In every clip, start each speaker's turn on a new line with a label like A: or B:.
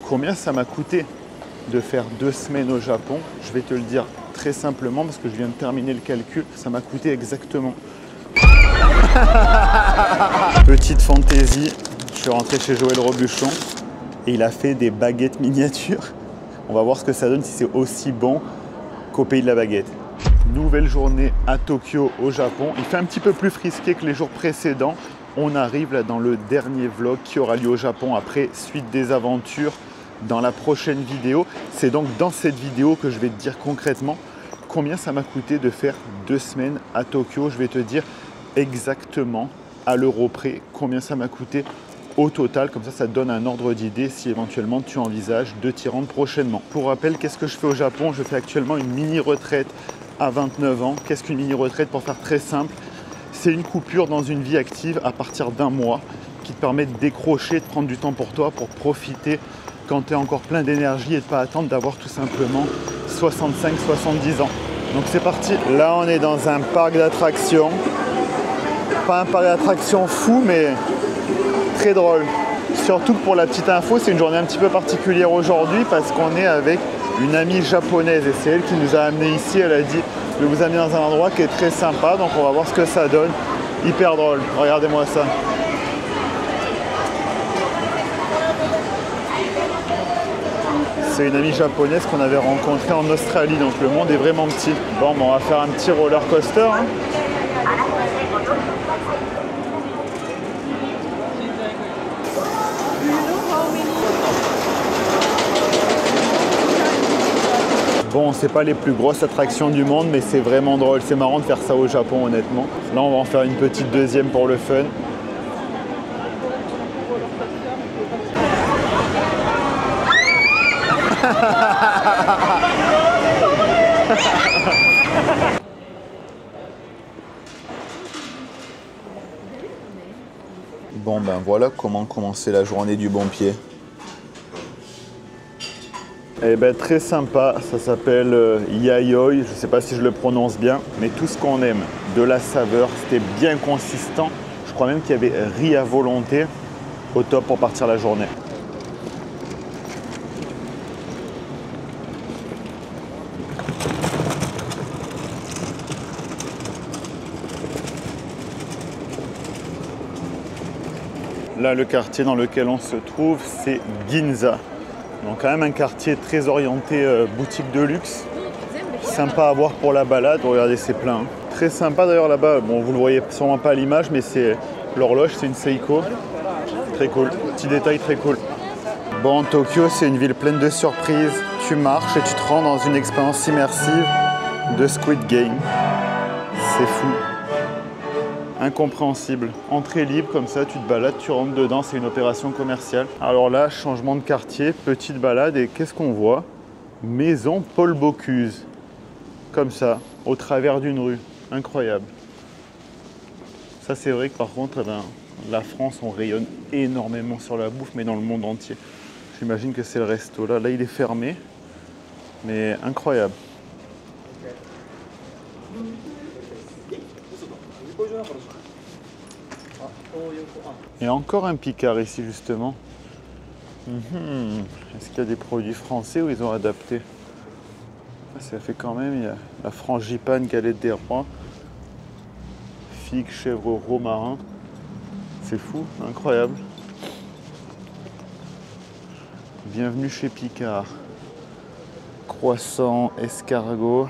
A: Combien ça m'a coûté de faire 2 semaines au Japon? Je vais te le dire très simplement parce que je viens de terminer le calcul. Ça m'a coûté exactement. Petite fantaisie, je suis rentré chez Joël Robuchon et il a fait des baguettes miniatures. On va voir ce que ça donne si c'est aussi bon qu'au pays de la baguette. Nouvelle journée à Tokyo au Japon. Il fait un petit peu plus frisqué que les jours précédents. On arrive là dans le dernier vlog qui aura lieu au Japon après suite des aventures dans la prochaine vidéo. C'est donc dans cette vidéo que je vais te dire concrètement combien ça m'a coûté de faire 2 semaines à Tokyo. Je vais te dire exactement à l'euro près combien ça m'a coûté au total. Comme ça te donne un ordre d'idée si éventuellement tu envisages de t'y rendre prochainement. Pour rappel, qu'est-ce que je fais au Japon? Je fais actuellement une mini-retraite à 29 ans. Qu'est-ce qu'une mini-retraite? Pour faire très simple, c'est une coupure dans une vie active à partir d'un mois qui te permet de décrocher, de prendre du temps pour toi, pour profiter quand tu es encore plein d'énergie et de ne pas attendre d'avoir tout simplement 65-70 ans. Donc c'est parti. Là, on est dans un parc d'attractions. Pas un parc d'attractions fou, mais très drôle. Surtout que pour la petite info, c'est une journée un petit peu particulière aujourd'hui parce qu'on est avec une amie japonaise et c'est elle qui nous a amenés ici. Elle a dit de vous amener dans un endroit qui est très sympa, donc on va voir ce que ça donne. Hyper drôle, regardez-moi ça. C'est une amie japonaise qu'on avait rencontrée en Australie, donc le monde est vraiment petit. Bon, on va faire un petit roller coaster. Hein. Bon, c'est pas les plus grosses attractions du monde, mais c'est vraiment drôle. C'est marrant de faire ça au Japon, honnêtement. Là, on va en faire une petite deuxième pour le fun. Bon, ben voilà comment commencer la journée du bon pied. Eh ben très sympa, ça s'appelle Yayoi, je ne sais pas si je le prononce bien, mais tout ce qu'on aime, de la saveur, c'était bien consistant. Je crois même qu'il y avait riz à volonté, au top pour partir la journée. Là, le quartier dans lequel on se trouve, c'est Ginza. Donc quand même un quartier très orienté boutique de luxe. Sympa à voir pour la balade. Regardez, c'est plein. Hein. Très sympa d'ailleurs là-bas. Bon, vous le voyez sûrement pas à l'image, mais c'est l'horloge, c'est une Seiko. Très cool. Petit détail très cool. Bon, Tokyo, c'est une ville pleine de surprises. Tu marches et tu te rends dans une expérience immersive de Squid Game. C'est fou. Incompréhensible. Entrée libre comme ça, tu te balades, tu rentres dedans, c'est une opération commerciale. Alors là, changement de quartier, petite balade et qu'est-ce qu'on voit? Maison Paul Bocuse. Comme ça, au travers d'une rue. Incroyable. Ça c'est vrai que par contre, la France, on rayonne énormément sur la bouffe, mais dans le monde entier. J'imagine que c'est le resto. Là, il est fermé, mais incroyable. Et encore un Picard ici justement. Est-ce qu'il y a des produits français ou ils ont adapté? Ça fait quand même, il y a la frangipane, galette des rois, figue, chèvre, romarin. C'est fou, incroyable. Bienvenue chez Picard. Croissant, escargot.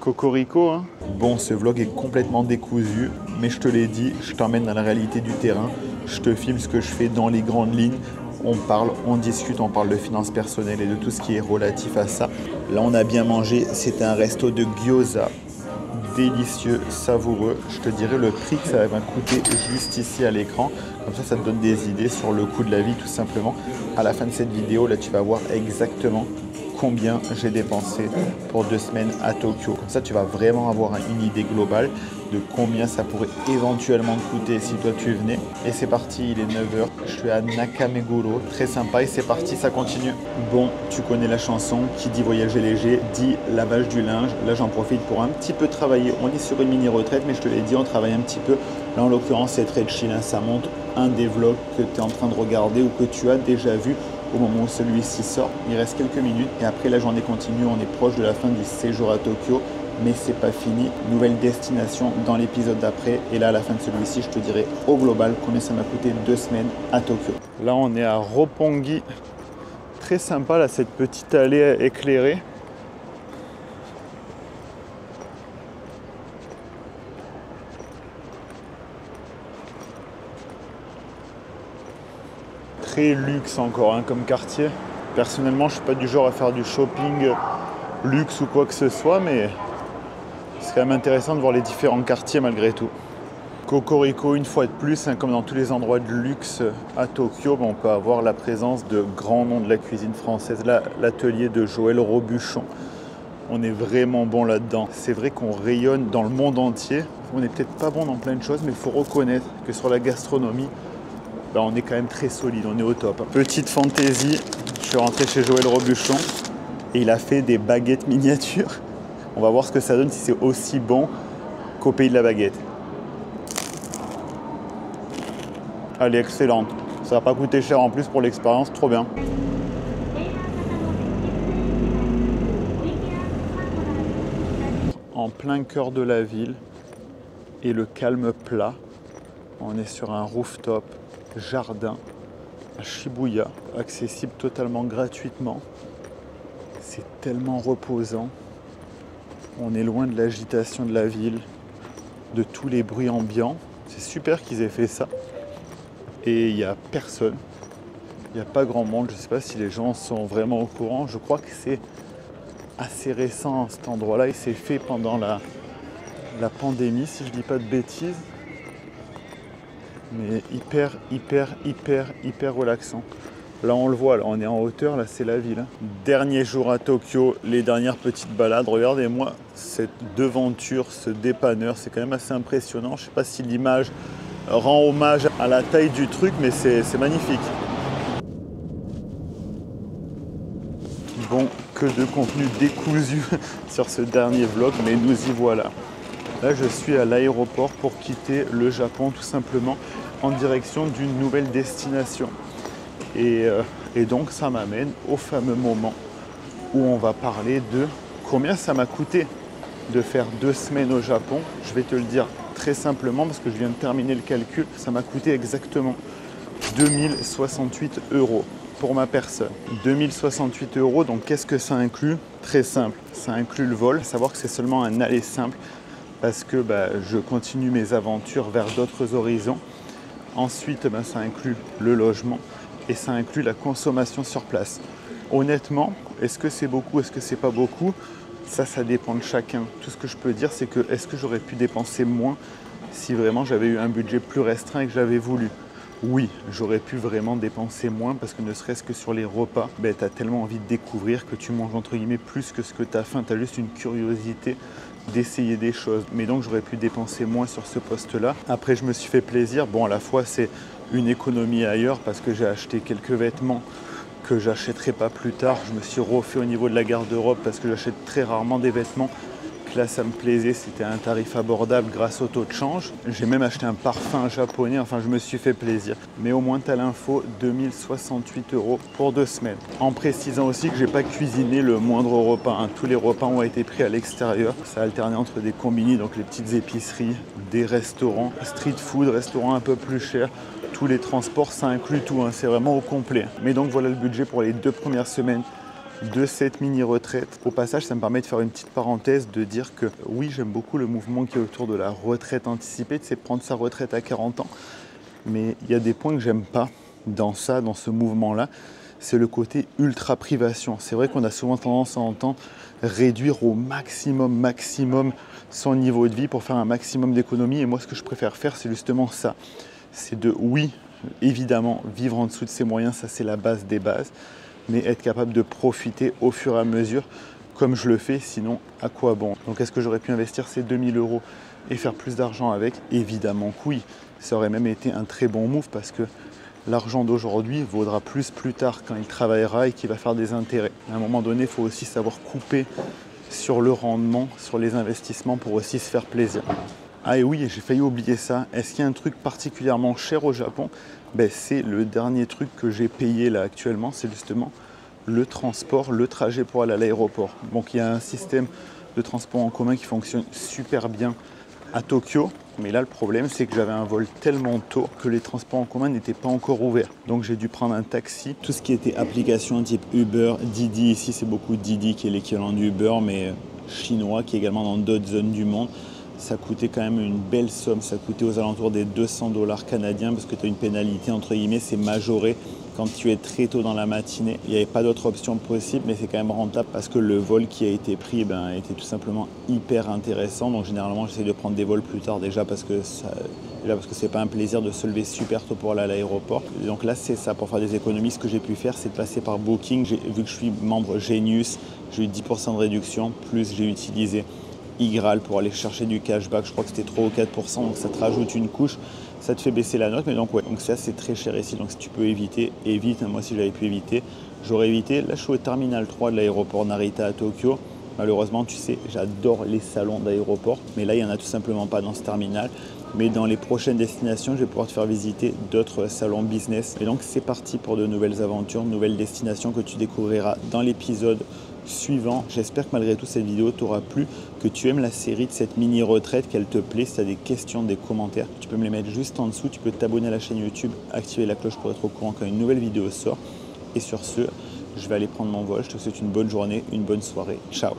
A: Cocorico, hein. Bon, ce vlog est complètement décousu, mais je te l'ai dit, je t'emmène dans la réalité du terrain, je te filme ce que je fais dans les grandes lignes, on parle, on discute, on parle de finances personnelles et de tout ce qui est relatif à ça. Là, on a bien mangé, c'était un resto de gyoza, délicieux, savoureux. Je te dirai le prix que ça va coûter juste ici à l'écran, comme ça te donne des idées sur le coût de la vie tout simplement. À la fin de cette vidéo, là, tu vas voir exactement combien j'ai dépensé pour 2 semaines à Tokyo. Comme ça, tu vas vraiment avoir une idée globale de combien ça pourrait éventuellement coûter si toi tu venais. Et c'est parti, il est 9h, je suis à Nakameguro, très sympa et c'est parti, ça continue. Bon, tu connais la chanson, qui dit voyager léger, dit lavage du linge. Là, j'en profite pour un petit peu travailler. On est sur une mini-retraite, mais je te l'ai dit, on travaille un petit peu. Là, en l'occurrence, c'est très chill, hein. Ça montre un des vlogs que tu es en train de regarder ou que tu as déjà vu au moment où celui-ci sort. Il reste quelques minutes et après la journée continue. On est proche de la fin du séjour à Tokyo, mais c'est pas fini. Nouvelle destination dans l'épisode d'après. Et là, à la fin de celui-ci, je te dirai au global combien ça m'a coûté 2 semaines à Tokyo. Là, on est à Roppongi. Très sympa, là, cette petite allée éclairée. Très luxe encore hein, comme quartier. Personnellement, je suis pas du genre à faire du shopping luxe ou quoi que ce soit, mais c'est quand même intéressant de voir les différents quartiers malgré tout. Cocorico, une fois de plus, hein, comme dans tous les endroits de luxe à Tokyo, on peut avoir la présence de grands noms de la cuisine française. Là, l'atelier de Joël Robuchon. On est vraiment bon là-dedans. C'est vrai qu'on rayonne dans le monde entier. On n'est peut-être pas bon dans plein de choses, mais il faut reconnaître que sur la gastronomie, on est quand même très solide, on est au top. Petite fantaisie, je suis rentré chez Joël Robuchon et il a fait des baguettes miniatures. On va voir ce que ça donne si c'est aussi bon qu'au pays de la baguette. Elle est excellente. Ça va pas coûter cher en plus pour l'expérience, trop bien. En plein cœur de la ville et le calme plat. On est sur un rooftop. Jardin à Shibuya, accessible totalement gratuitement. C'est tellement reposant. On est loin de l'agitation de la ville, de tous les bruits ambiants. C'est super qu'ils aient fait ça. Et il n'y a personne. Il n'y a pas grand monde. Je ne sais pas si les gens sont vraiment au courant. Je crois que c'est assez récent cet endroit-là. Il s'est fait pendant la pandémie, si je ne dis pas de bêtises. Mais hyper relaxant. Là on le voit, là, on est en hauteur, là c'est la ville. Hein. Dernier jour à Tokyo, les dernières petites balades. Regardez-moi cette devanture, ce dépanneur, c'est quand même assez impressionnant. Je ne sais pas si l'image rend hommage à la taille du truc, mais c'est magnifique. Bon, que de contenu décousu sur ce dernier vlog, mais nous y voilà. Là je suis à l'aéroport pour quitter le Japon tout simplement, en direction d'une nouvelle destination. Et donc ça m'amène au fameux moment où on va parler de combien ça m'a coûté de faire 2 semaines au Japon. Je vais te le dire très simplement parce que je viens de terminer le calcul. Ça m'a coûté exactement 2068 € pour ma personne. 2068 €, donc qu'est-ce que ça inclut? Très simple, ça inclut le vol, à savoir que c'est seulement un aller simple parce que je continue mes aventures vers d'autres horizons. Ensuite, ça inclut le logement et ça inclut la consommation sur place. Honnêtement, est-ce que c'est beaucoup, est-ce que c'est pas beaucoup? Ça dépend de chacun. Tout ce que je peux dire, c'est que est-ce que j'aurais pu dépenser moins si vraiment j'avais eu un budget plus restreint et que j'avais voulu? Oui, j'aurais pu vraiment dépenser moins parce que ne serait-ce que sur les repas, tu as tellement envie de découvrir que tu manges entre guillemets plus que ce que tu as faim. Tu as juste une curiosité d'essayer des choses. Mais donc j'aurais pu dépenser moins sur ce poste-là. Après, je me suis fait plaisir. Bon, à la fois, c'est une économie ailleurs parce que j'ai acheté quelques vêtements que j'achèterai pas plus tard. Je me suis refait au niveau de la garde-robe parce que j'achète très rarement des vêtements. Là, ça me plaisait, c'était un tarif abordable grâce au taux de change. J'ai même acheté un parfum japonais, enfin je me suis fait plaisir. Mais au moins tu as l'info, 2068 € pour 2 semaines. En précisant aussi que j'ai pas cuisiné le moindre repas, hein. Tous les repas ont été pris à l'extérieur. Ça a alterné entre des combini, donc les petites épiceries, des restaurants, street food, restaurants un peu plus chers. Tous les transports, ça inclut tout, hein. C'est vraiment au complet. Mais donc voilà le budget pour les 2 premières semaines de cette mini-retraite. Au passage, ça me permet de faire une petite parenthèse, de dire que oui, j'aime beaucoup le mouvement qui est autour de la retraite anticipée, de prendre sa retraite à 40 ans. Mais il y a des points que j'aime pas dans ça, dans ce mouvement-là. C'est le côté ultra privation. C'est vrai qu'on a souvent tendance à entendre réduire au maximum son niveau de vie pour faire un maximum d'économies. Et moi, ce que je préfère faire, c'est justement ça. C'est de, oui, évidemment, vivre en dessous de ses moyens, ça c'est la base des bases. Mais être capable de profiter au fur et à mesure comme je le fais, sinon à quoi bon? Donc est-ce que j'aurais pu investir ces 2000 € et faire plus d'argent avec? Évidemment que oui, ça aurait même été un très bon move parce que l'argent d'aujourd'hui vaudra plus tard quand il travaillera et qu'il va faire des intérêts. À un moment donné, il faut aussi savoir couper sur le rendement, sur les investissements pour aussi se faire plaisir. Ah et oui, j'ai failli oublier ça. Est-ce qu'il y a un truc particulièrement cher au Japon? Ben, c'est le dernier truc que j'ai payé là actuellement, c'est justement le transport, le trajet pour aller à l'aéroport. Donc il y a un système de transport en commun qui fonctionne super bien à Tokyo. Mais là, le problème, c'est que j'avais un vol tellement tôt que les transports en commun n'étaient pas encore ouverts. Donc j'ai dû prendre un taxi. Tout ce qui était application type Uber, Didi, ici c'est beaucoup Didi qui est l'équivalent du Uber, mais chinois, qui est également dans d'autres zones du monde. Ça coûtait quand même une belle somme, ça coûtait aux alentours des 200 $ canadiens parce que tu as une pénalité, entre guillemets, c'est majoré quand tu es très tôt dans la matinée. Il n'y avait pas d'autre option possible, mais c'est quand même rentable parce que le vol qui a été pris était tout simplement hyper intéressant. Donc généralement, j'essaie de prendre des vols plus tard déjà parce que c'est pas un plaisir de se lever super tôt pour aller à l'aéroport. Donc là, c'est ça, pour faire des économies, ce que j'ai pu faire, c'est de passer par Booking. Vu que je suis membre Genius, j'ai eu 10% de réduction, plus j'ai utilisé iGraal pour aller chercher du cashback, je crois que c'était 3 ou 4%, donc ça te rajoute une couche, ça te fait baisser la note, mais donc ouais, donc ça c'est très cher ici, donc si tu peux éviter, évite. Moi si j'avais pu éviter, j'aurais évité. Là je suis au terminal 3 de l'aéroport Narita à Tokyo. Malheureusement, tu sais, j'adore les salons d'aéroport, mais là il n'y en a tout simplement pas dans ce terminal. Mais dans les prochaines destinations, je vais pouvoir te faire visiter d'autres salons business. Et donc c'est parti pour de nouvelles aventures, nouvelles destinations que tu découvriras dans l'épisode suivant. J'espère que malgré tout cette vidéo t'aura plu, que tu aimes la série de cette mini retraite, qu'elle te plaît. Si tu as des questions, des commentaires, tu peux me les mettre juste en dessous. Tu peux t'abonner à la chaîne YouTube, activer la cloche pour être au courant quand une nouvelle vidéo sort. Et sur ce, je vais aller prendre mon vol. Je te souhaite une bonne journée, une bonne soirée. Ciao!